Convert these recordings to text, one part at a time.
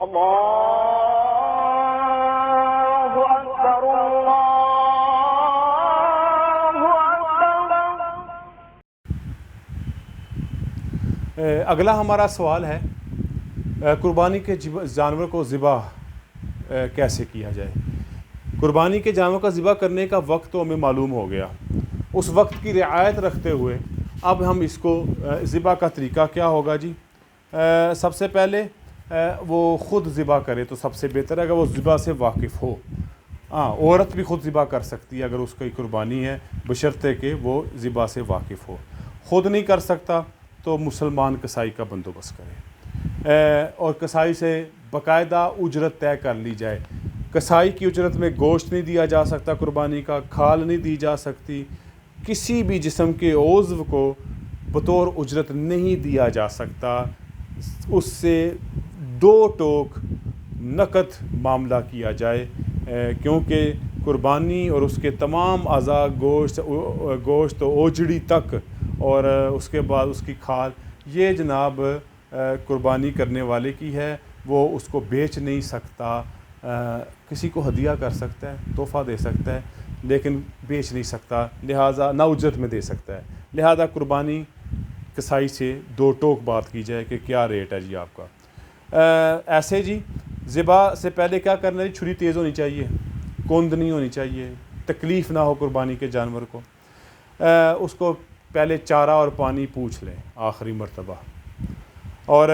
اللہ اکبر اللہ اکبر۔ اگلا ہمارا سوال ہے قربانی کے جانور کو ذبح کیسے کیا جائے۔ قربانی کے جانور کا ذبح کرنے کا وقت تو ہمیں معلوم ہو گیا، اس وقت کی رعایت رکھتے ہوئے اب ہم اس کو ذبح کا طریقہ کیا ہوگا جی؟ سب سے پہلے وہ خود ذبح کرے تو سب سے بہتر ہے، اگر وہ ذبح سے واقف ہو۔ عورت بھی خود ذبح کر سکتی ہے اگر اس کی قربانی ہے، بشرطے کہ وہ ذبح سے واقف ہو۔ خود نہیں کر سکتا تو مسلمان کسائی کا بندوبست کرے، اور کسائی سے باقاعدہ اجرت طے کر لی جائے۔ کسائی کی اجرت میں گوشت نہیں دیا جا سکتا، قربانی کا کھال نہیں دی جا سکتی، کسی بھی جسم کے عضو کو بطور اجرت نہیں دیا جا سکتا۔ اس سے 2 ٹوک نقد معاملہ کیا جائے، کیونکہ قربانی اور اس کے تمام اعضاء گوشت اوجڑی تک اور اس کے بعد اس کی کھال، یہ جناب قربانی کرنے والے کی ہے، وہ اس کو بیچ نہیں سکتا۔ کسی کو ہدیہ کر سکتا ہے، تحفہ دے سکتا ہے، لیکن بیچ نہیں سکتا، لہٰذا نہ اجرت میں دے سکتا ہے۔ لہٰذا قربانی کسائی سے 2 ٹوک بات کی جائے کہ کیا ریٹ ہے جی آپ کا۔ ایسے جی ذبح سے پہلے کیا کرنا ہے؟ چھری تیز ہونی چاہیے، کوند نہیں ہونی چاہیے، تکلیف نہ ہو قربانی کے جانور کو۔ اس کو پہلے چارہ اور پانی پوچھ لیں آخری مرتبہ، اور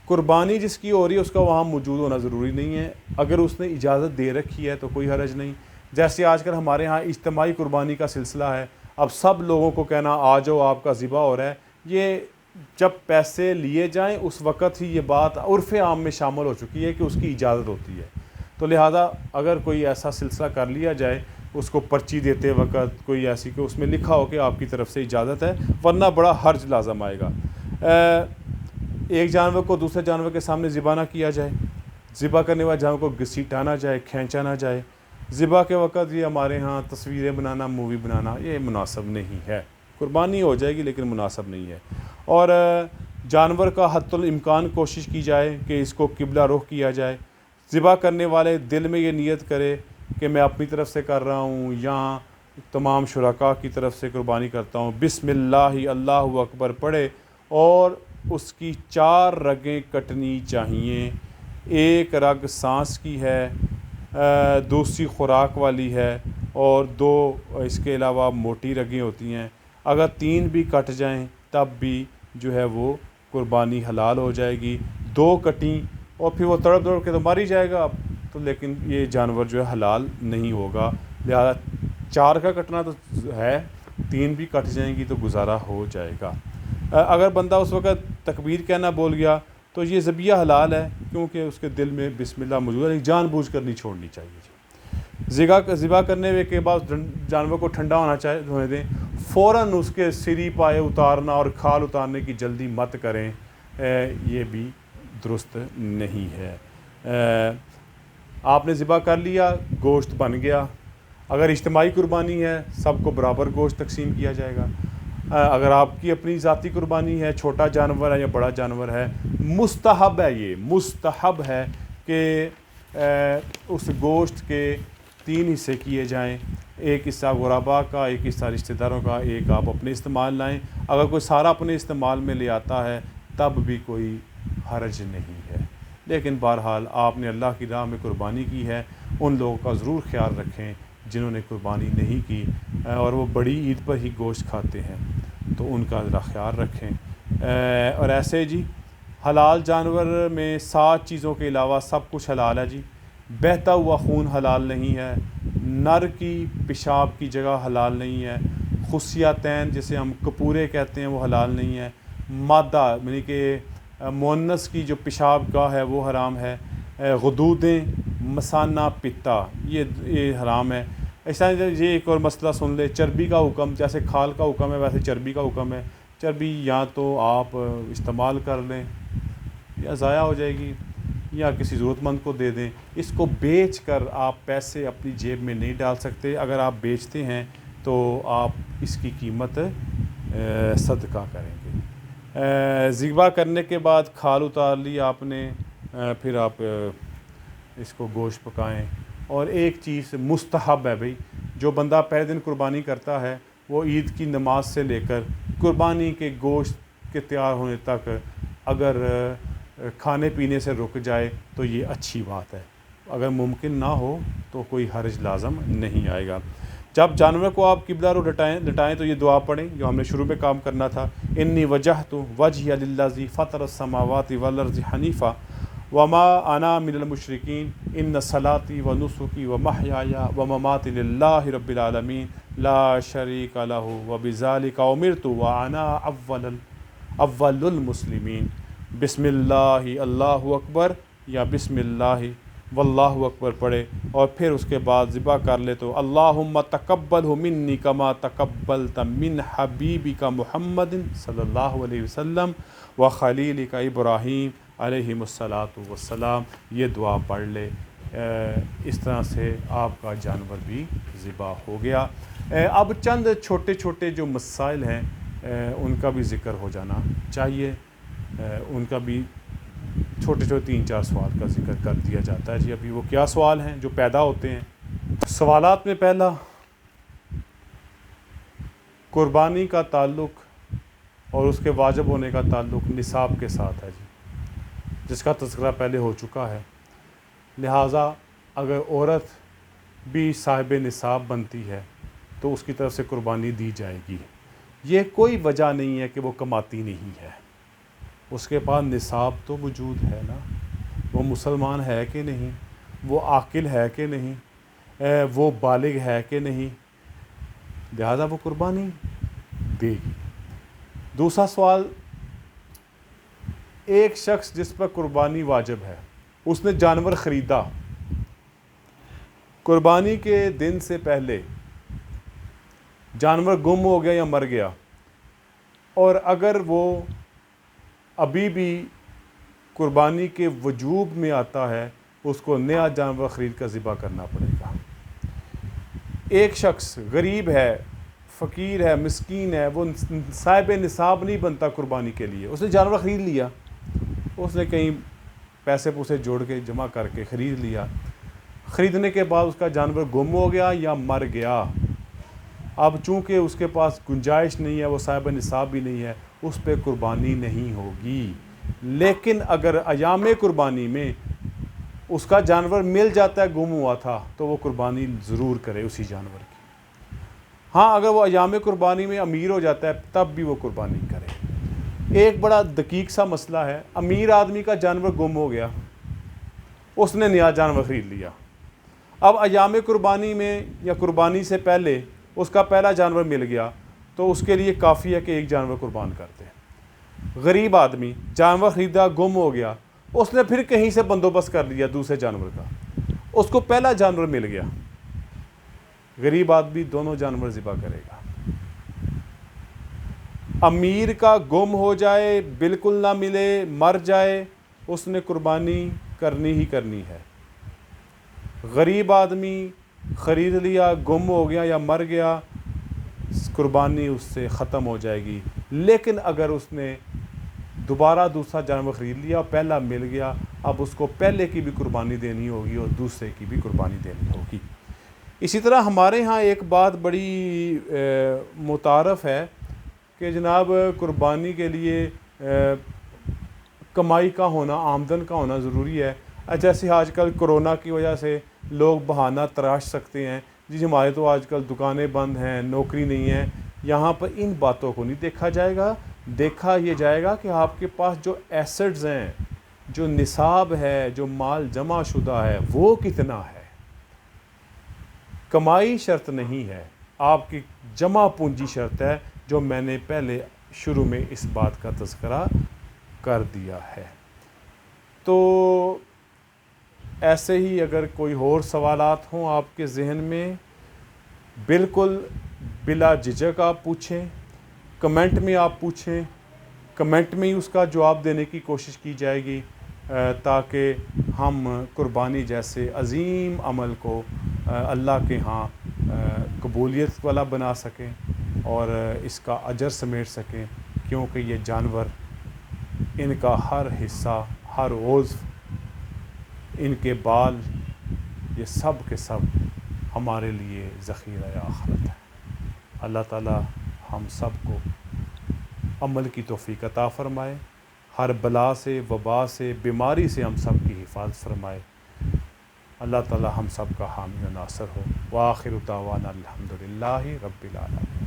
قربانی جس کی ہو رہی ہے اس کا وہاں موجود ہونا ضروری نہیں ہے، اگر اس نے اجازت دے رکھی ہے تو کوئی حرج نہیں۔ جیسے آج کل ہمارے ہاں اجتماعی قربانی کا سلسلہ ہے، اب سب لوگوں کو کہنا آ جاؤ آپ کا ذبح ہو رہا ہے، یہ جب پیسے لیے جائیں اس وقت ہی یہ بات عرف عام میں شامل ہو چکی ہے کہ اس کی اجازت ہوتی ہے۔ تو لہٰذا اگر کوئی ایسا سلسلہ کر لیا جائے، اس کو پرچی دیتے وقت کوئی ایسی کہ اس میں لکھا ہو کہ آپ کی طرف سے اجازت ہے، ورنہ بڑا حرج لازم آئے گا۔ ایک جانور کو دوسرے جانور کے سامنے ذبح نہ کیا جائے، ذبح کرنے والے جانور کو گھسیٹا نہ جائے، کھینچا نہ جائے۔ ذبح کے وقت یہ ہمارے ہاں تصویریں بنانا، مووی بنانا، یہ مناسب نہیں ہے۔ قربانی ہو جائے گی لیکن مناسب نہیں ہے۔ اور جانور کا حتی الامکان کوشش کی جائے کہ اس کو قبلہ رخ کیا جائے۔ ذبح کرنے والے دل میں یہ نیت کرے کہ میں اپنی طرف سے کر رہا ہوں یا تمام شرکاء کی طرف سے قربانی کرتا ہوں، بسم اللہ اللہ اکبر پڑھے، اور اس کی 4 رگیں کٹنی چاہیے۔ ایک رگ سانس کی ہے، دوسری خوراک والی ہے، اور 2 اس کے علاوہ موٹی رگیں ہوتی ہیں۔ اگر 3 بھی کٹ جائیں تب بھی جو ہے وہ قربانی حلال ہو جائے گی۔ 2 کٹیں اور پھر وہ تڑپ تڑپ کے تو مر ہی جائے گا تو، لیکن یہ جانور جو ہے حلال نہیں ہوگا۔ لہذا 4 کا کٹنا تو ہے، 3 بھی کٹ جائیں گی تو گزارا ہو جائے گا۔ اگر بندہ اس وقت تکبیر کہنا بول گیا تو یہ ذبیحہ حلال ہے، کیونکہ اس کے دل میں بسم اللہ موجود ہے، جان بوجھ کر نہیں چھوڑنی چاہیے جی۔ ذبح کرنے کے بعد جانور کو ٹھنڈا ہونے دیں، فوراً اس کے سری پائے اتارنا اور کھال اتارنے کی جلدی مت کریں، یہ بھی درست نہیں ہے۔ آپ نے ذبح کر لیا، گوشت بن گیا۔ اگر اجتماعی قربانی ہے سب کو برابر گوشت تقسیم کیا جائے گا۔ اگر آپ کی اپنی ذاتی قربانی ہے، چھوٹا جانور ہے یا بڑا جانور ہے، مستحب ہے، یہ مستحب ہے کہ اس گوشت کے 3 حصے کیے جائیں، ایک حصہ غربا کا، ایک حصہ رشتہ داروں کا، ایک آپ اپنے استعمال لائیں۔ اگر کوئی سارا اپنے استعمال میں لے آتا ہے تب بھی کوئی حرج نہیں ہے، لیکن بہرحال آپ نے اللہ کی راہ میں قربانی کی ہے، ان لوگوں کا ضرور خیال رکھیں جنہوں نے قربانی نہیں کی اور وہ بڑی عید پر ہی گوشت کھاتے ہیں، تو ان کا ذرا خیال رکھیں۔ اور ایسے جی حلال جانور میں 7 چیزوں کے علاوہ سب کچھ حلال ہے جی۔ بہتا ہوا خون حلال نہیں ہے، نر کی پیشاب کی جگہ حلال نہیں ہے، خصیتین جسے ہم کپورے کہتے ہیں وہ حلال نہیں ہے، مادہ یعنی کہ مؤنث کی جو پیشاب گاہ ہے وہ حرام ہے، غدودیں، مثانہ، پتا یہ حرام ہے۔ ایسا یہ ایک اور مسئلہ سن لے، چربی کا حکم، جیسے کھال کا حکم ہے ویسے چربی کا حکم ہے۔ چربی یا تو آپ استعمال کر لیں یا ضائع ہو جائے گی، یا کسی ضرورت مند کو دے دیں، اس کو بیچ کر آپ پیسے اپنی جیب میں نہیں ڈال سکتے۔ اگر آپ بیچتے ہیں تو آپ اس کی قیمت صدقہ کریں گے۔ ذبح کرنے کے بعد کھال اتار لی آپ نے، پھر آپ اس کو گوشت پکائیں. اور ایک چیز مستحب ہے بھئی، جو بندہ پہلے دن قربانی کرتا ہے وہ عید کی نماز سے لے کر قربانی کے گوشت کے تیار ہونے تک اگر کھانے پینے سے رک جائے تو یہ اچھی بات ہے. اگر ممکن نہ ہو تو کوئی حرج لازم نہیں آئے گا. جب جانور کو آپ قبلہ رو لٹائیں تو یہ دعا پڑھیں جو ہم نے شروع میں کام کرنا تھا. انی وجہت وجہی للذی فطر السماوات والارض حنیفا وما انا من المشرکین ان صلاتی و نسکی و محیای و مماتی للہ رب العالمین لا شریک لہ و بذالک امرت وانا اول المسلمین. بسم اللہ اللہ اکبر یا بسم اللہ واللہ اکبر پڑھے اور پھر اس کے بعد ذبح کر لے تو اللہم تقبلہ منی کما تقبلت من حبیبک محمد صلی اللہ علیہ وسلم و خلیلک ابراہیم علیہ الصلاۃ والسلام. یہ دعا پڑھ لے. اس طرح سے آپ کا جانور بھی ذبح ہو گیا. اب چند چھوٹے چھوٹے جو مسائل ہیں ان کا بھی ذکر ہو جانا چاہیے. ان کا بھی چھوٹے چھوٹے 3-4 سوال کا ذکر کر دیا جاتا ہے. جی ابھی وہ کیا سوال ہیں جو پیدا ہوتے ہیں؟ سوالات میں پہلا، قربانی کا تعلق اور اس کے واجب ہونے کا تعلق نصاب کے ساتھ ہے جی، جس کا تذکرہ پہلے ہو چکا ہے. لہٰذا اگر عورت بھی صاحب نصاب بنتی ہے تو اس کی طرف سے قربانی دی جائے گی. یہ کوئی وجہ نہیں ہے کہ وہ کماتی نہیں ہے، اس کے پاس نصاب تو وجود ہے نا. وہ مسلمان ہے کہ نہیں، وہ عاقل ہے کہ نہیں، وہ بالغ ہے کہ نہیں، لہذا وہ قربانی دے گی. دوسرا سوال، ایک شخص جس پر قربانی واجب ہے اس نے جانور خریدا، قربانی کے دن سے پہلے جانور گم ہو گیا یا مر گیا، اور اگر وہ ابھی بھی قربانی کے وجوب میں آتا ہے اس کو نیا جانور خرید کر ذبح کرنا پڑے گا. ایک شخص غریب ہے، فقیر ہے، مسکین ہے، وہ صاحب نصاب نہیں بنتا قربانی کے لیے، اس نے جانور خرید لیا، اس نے کہیں پیسے پوسے جوڑ کے جمع کر کے خرید لیا. خریدنے کے بعد اس کا جانور گم ہو گیا یا مر گیا. اب چونکہ اس کے پاس گنجائش نہیں ہے، وہ صاحب نصاب بھی نہیں ہے، اس پہ قربانی نہیں ہوگی. لیکن اگر ایام قربانی میں اس کا جانور مل جاتا ہے گم ہوا تھا تو وہ قربانی ضرور کرے اسی جانور کی. ہاں اگر وہ ایام قربانی میں امیر ہو جاتا ہے تب بھی وہ قربانی کرے. ایک بڑا دقیق سا مسئلہ ہے، امیر آدمی کا جانور گم ہو گیا، اس نے نیا جانور خرید لیا. اب ایام قربانی میں یا قربانی سے پہلے اس کا پہلا جانور مل گیا تو اس کے لیے کافی ہے کہ ایک جانور قربان کر دے. غریب آدمی جانور خریدا گم ہو گیا، اس نے پھر کہیں سے بندوبست کر لیا دوسرے جانور کا، اس کو پہلا جانور مل گیا، غریب آدمی دونوں جانور ذبح کرے گا. امیر کا گم ہو جائے، بالکل نہ ملے، مر جائے، اس نے قربانی کرنی ہی کرنی ہے. غریب آدمی خرید لیا، گم ہو گیا یا مر گیا، قربانی اس سے ختم ہو جائے گی. لیکن اگر اس نے دوبارہ دوسرا جانور خرید لیا، پہلا مل گیا، اب اس کو پہلے کی بھی قربانی دینی ہوگی اور دوسرے کی بھی قربانی دینی ہوگی. اسی طرح ہمارے ہاں ایک بات بڑی متعارف ہے کہ جناب قربانی کے لیے کمائی کا ہونا، آمدن کا ہونا ضروری ہے. جیسے آج کل کرونا کی وجہ سے لوگ بہانہ تراش سکتے ہیں، جی ہمارے تو آج کل دکانیں بند ہیں، نوکری نہیں ہے. یہاں پر ان باتوں کو نہیں دیکھا جائے گا، دیکھا یہ جائے گا کہ آپ کے پاس جو ایسٹز ہیں، جو نصاب ہے، جو مال جمع شدہ ہے، وہ کتنا ہے. کمائی شرط نہیں ہے، آپ کی جمع پونجی شرط ہے، جو میں نے پہلے شروع میں اس بات کا تذکرہ کر دیا ہے. تو ایسے ہی اگر کوئی اور سوالات ہوں آپ کے ذہن میں، بالکل بلا جھجک آپ پوچھیں، کمنٹ میں آپ پوچھیں، کمنٹ میں ہی اس کا جواب دینے کی کوشش کی جائے گی تاکہ ہم قربانی جیسے عظیم عمل کو اللہ کے ہاں قبولیت والا بنا سکیں اور اس کا اجر سمیٹ سکیں، کیونکہ یہ جانور ان کا ہر حصہ، ہر عضو، ان کے بال، یہ سب کے سب ہمارے لیے ذخیرہ آخرت ہے۔ اللہ تعالی ہم سب کو عمل کی توفیق عطا فرمائے، ہر بلا سے، وبا سے، بیماری سے ہم سب کی حفاظت فرمائے۔ اللہ تعالی ہم سب کا حامی و ناصر ہو۔ وآخر دعوانا الحمدللہ رب العالمین۔